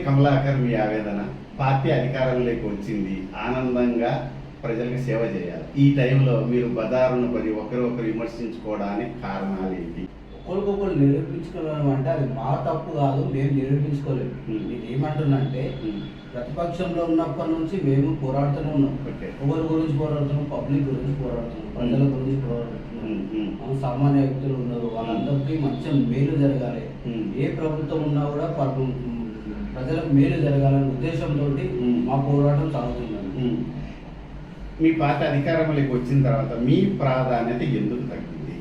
కమలాకర్ మీ ఆవేదన? పార్టీ అధికారంలోకి వచ్చింది, ఆనందంగా ప్రజలకు సేవ చేయాలి. ఈ టైంలో మీరు బజారును పడి ఒకరొకరు విమర్శించుకోవడానికి కారణాలు ఏంటి? ఒకరికొకరు నిరూపించుకోవడం అంటే అది మా తప్పు కాదు, మేము నిరూపించుకోలేదు. నేను ఏమంటున్నానంటే ప్రతిపక్షంలో ఉన్నప్పటి నుంచి మేము పోరాడుతూనే ఉన్నాం. ఒకరి గురించి పోరాడుతున్నాం, పబ్లిక్ గురించి పోరాడుతున్నాం, ప్రజల గురించి పోరాడుతున్నాం. సామాన్య వ్యక్తులు ఉన్నారు, వాళ్ళందరికీ మంచి మేలు జరగాలి. ఏ ప్రభుత్వం ఉన్నా కూడా ప్రజలకు మేలు జరగాలనే ఉద్దేశంతో మా పోరాటం సాగుతుందండి. మీ పార్టీ అధికారంలోకి వచ్చిన తర్వాత మీ ప్రాధాన్యత ఎందుకు తగ్గింది?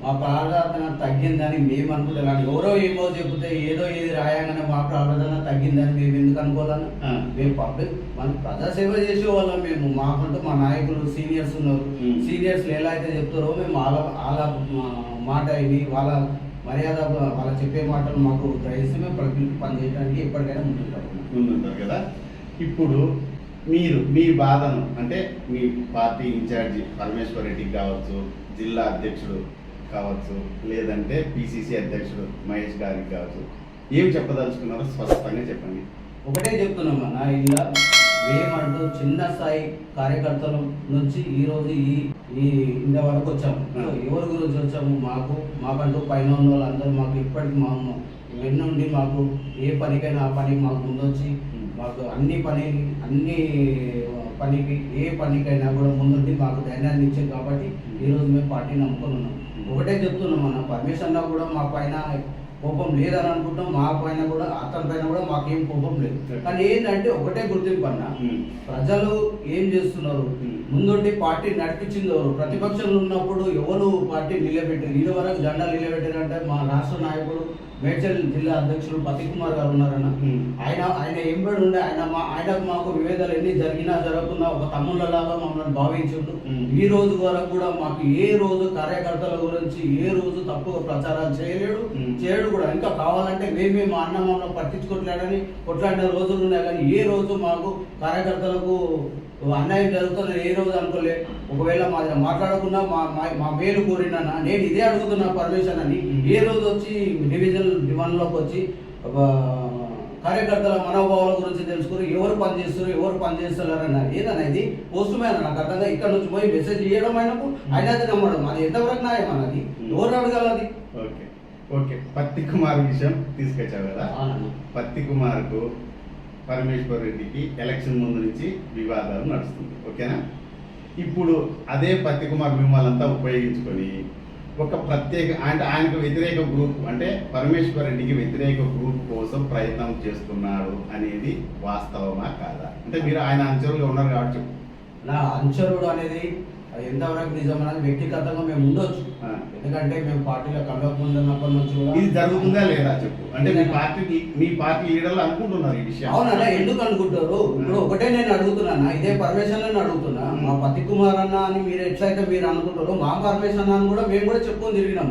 మా ప్రాధాన్యత తగ్గిందని మేము అనుకుంటున్నాం. ఎవరో ఏమో చెబితే ఏదో ఏది రాయంగానే మా ప్రాధాన్యత తగ్గిందని మేము ఎందుకు అనుకోవాలని? మేము పబ్లిక్ మన ప్రజాసేవ చేసే వాళ్ళం. మేము మాకంటూ మా నాయకులు సీనియర్స్ ఉన్నారు. సీనియర్స్ ఎలా అయితే చెప్తారో మేము వాళ్ళ మాట ఇది వాళ్ళ మర్యాద వాళ్ళ చెప్పే మాటలు మాకు గ్రహిస్తే మేము ప్రజలకు పనిచేయడానికి ఎప్పటికైనా ముందుంటారు కదా. ఇప్పుడు మీరు మీ బాధను అంటే మీ పార్టీ ఇన్ఛార్జి పరమేశ్వర్ రెడ్డికి కావచ్చు, జిల్లా అధ్యక్షుడు కావచ్చు, లేదంటే పిసిసి అధ్యక్షుడు మహేష్ గారికి కావచ్చు, ఏం చెప్పదలుచుకున్నారో స్పష్టంగా చెప్పండి. ఒకటే చెప్తున్నామన్నా, ఇలా మేమంటూ చిన్న స్థాయి కార్యకర్తల నుంచి ఈరోజు ఈ ఇంత వరకు వచ్చాము. ఎవరి గురించి వచ్చాము? మాకంటూ పైన ఉన్న వాళ్ళందరూ మాకు ఇప్పటికి మా వెన్నుండి మాకు ఏ పనికైనా ఆ పనికి మాకు ముందొచ్చి మాకు అన్ని పనికి ఏ పనికైనా కూడా ముందుండి మాకు ధైర్యాన్ని ఇచ్చారు. కాబట్టి ఈరోజు మేము పార్టీని నమ్ముకొని ఉన్నాం. ఒకటే చెప్తున్నాం అన్న, పరమేశ్వరన్న కూడా మా పైన కోపం లేదని అనుకుంటాం, మా పైన కూడా అతని పైన కూడా మాకేం కోపం లేదు. కానీ ఏంటంటే ఒకటే గుర్తింపు అన్న, ప్రజలు ఏం చేస్తున్నారు, ముందుండి పార్టీ నడిపించింది ఎవరు? ప్రతిపక్షంలో ఉన్నప్పుడు ఎవరు పార్టీ నిలబెట్టారు? ఇది వరకు జెండా నిలబెట్టారంటే మా రాష్ట్ర నాయకుడు మేడ్చల్ జిల్లా అధ్యక్షుడు పతిక్ కుమార్ గారు ఉన్నారన్న. ఆయన ఎంబడి ఉండే ఆయనకు మాకు విభేదాలు ఎన్ని జరిగినా జరగకుండా ఒక తమ్ముళ్ళలాగా మమ్మల్ని భావించుండు. ఈ రోజు వరకు కూడా మాకు ఏ రోజు కార్యకర్తల గురించి ఏ రోజు తప్పుగా ప్రచారాలు చేయడు కూడా. ఇంకా కావాలంటే మేమే మా అన్న మమ్మల్ని పట్టించుకోవట్లేడని కొట్లాడిన రోజులు ఉన్నాయి. కానీ ఏ రోజు మాకు కార్యకర్తలకు అన్యాయం జరుగుతుందని ఏ రోజు అనుకోలే. ఒకవేళ మాట్లాడకుండా మా మేలు కోరినా నేను ఇదే అడుగుతున్నా పర్మిషన్ అని. ఏ రోజు వచ్చి డివిజన్ 1లోకి వచ్చి కార్యకర్తల మనోభావాల గురించి తెలుసుకుని ఎవరు పనిచేస్తున్నారన్న ఏదన్నా ఇది పోస్ట్ మ్యాన్ నాకు అర్థంగా ఇక్కడ నుంచి పోయి మెసేజ్ ఇవ్వడం ఆయనకు ఆయనది నమ్మడం అది ఎంతవరకు న్యాయం అన్నది? ఎవరు అడగాలది? ఓకే, పత్తి కుమార్ విషయం తీసుకొచ్చావు కదా. పత్తి కుమార్కు పరమేశ్వర్ రెడ్డికి ఎలక్షన్ ముందు నుంచి వివాదాలు నడుస్తుంది, ఓకేనా? ఇప్పుడు అదే పత్తి కుమార్ మిమ్మల్ని ఉపయోగించుకొని ఒక ప్రత్యేక అంటే ఆయనకు వ్యతిరేక గ్రూప్ అంటే పరమేశ్వర్ రెడ్డికి వ్యతిరేక గ్రూప్ కోసం ప్రయత్నం చేస్తున్నాడు అనేది వాస్తవమా కాదా? అంటే మీరు ఆయన అనుచరులుగా ఉన్నారు కాబట్టి నా అనుచరుడు అనేది ఎంతవరకు నిజం అనేది వ్యక్తిగతంగా మేము ఉండొచ్చు. ఎందుకంటే మేము పార్టీలో కలవకముందున్నప్పటి నుంచి ఇది జరుగుతుందా లేదా చెప్పు. అంటే మీ పార్టీ లీడర్లు అనుకుంటున్నారు ఈ విషయం. అవునన్నా, ఎందుకు అనుకుంటారు? ఇప్పుడు ఒకటే నేను అడుగుతున్నా, ఇదే పరమేశ్వర్ అడుగుతున్నా. మా పతి కుమార్ అన్న అని మీరు ఎట్లయితే మీరు అనుకుంటారు, మా పరమేశ్వర్ అన్న అని కూడా మేము కూడా చెప్పుకొని తిరిగినాం.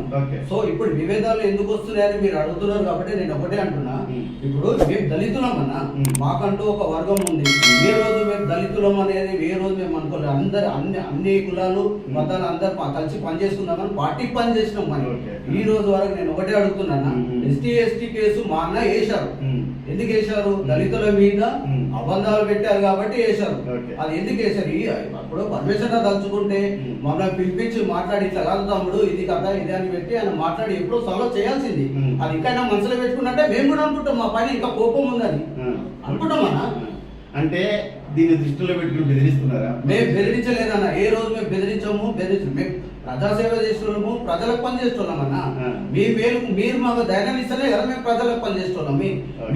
సో ఇప్పుడు విభేదాలు ఎందుకు వస్తున్నాయని మీరు అడుగుతున్నారు కాబట్టి నేను ఒకటే అంటున్నా, ఇప్పుడు మేము దళితులం అన్న, మాకంటూ ఒక వర్గం ఉంది. ఏ రోజు మేము దళితులం అనేది ఏ రోజు మేము అనుకోలేదు. అన్ని కులాలు మతాలు అందరు కలిసి పనిచేసుకుందామని పార్టీకి పని చేసినాం. మనం ఈ రోజు వరకు నేను ఒకటే అడుగుతున్నాను, ఎస్టీ కేసు మా అన్న వేశారు. ఎందుకు వేశారు? దళితుల మీద అబంధాలు పెట్టారు కాబట్టి వేశారు. అది ఎందుకు వేశారు? అప్పుడు పరమేశ్వర తలుచుకుంటే మమ్మల్ని పిలిపించి మాట్లాడి ఇట్లా కాదు తమ్ముడు ఇది కదా ఇది అని పెట్టి ఆయన మాట్లాడి ఎప్పుడో సాల్వ్ చేయాల్సింది. అది ఇంకా మనసులో పెట్టుకున్నట్టే మేము కూడా అనుకుంటాం మా పైన ఇంకా కోపం ఉందని అనుకుంటామన్నా. అంటే దీన్ని దృష్టిలో పెట్టుకుని బెదిరిస్తున్నారా? మేము బెదిరించలేదన్న, ఏ రోజు మేము బెదిరించాము. మేము ప్రజాసేవ చేస్తున్నాము, ప్రజలకు పని చేస్తున్నామన్నా. మీరు మాకు ధైర్యం ఇస్తేనే కదా మేము ప్రజలకు పని చేస్తున్నాం.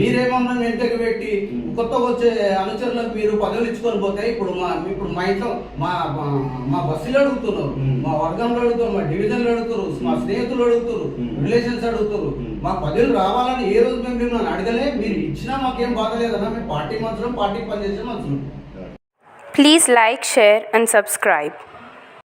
మీరేమన్నా వెంటకి పెట్టి కొత్తగా వచ్చే అనుచరులకు మీరు పదవులు ఇచ్చుకొని పోతే ఇప్పుడు మా ఇంట్లో మా బస్సులు అడుగుతున్నారు, మా వర్గంలో అడుగుతారు, మా డివిజన్లు అడుగుతారు, మా స్నేహితులు అడుగుతారు, రిలేషన్స్ అడుగుతారు. మా పదవులు రావాలని ఏ రోజు మేము మిమ్మల్ని అడగలే. మీరు ఇచ్చినా మాకేం బాధ లేదన్నా. మేము పార్టీకి పనిచేసే మనుషులు. Please like, share and subscribe.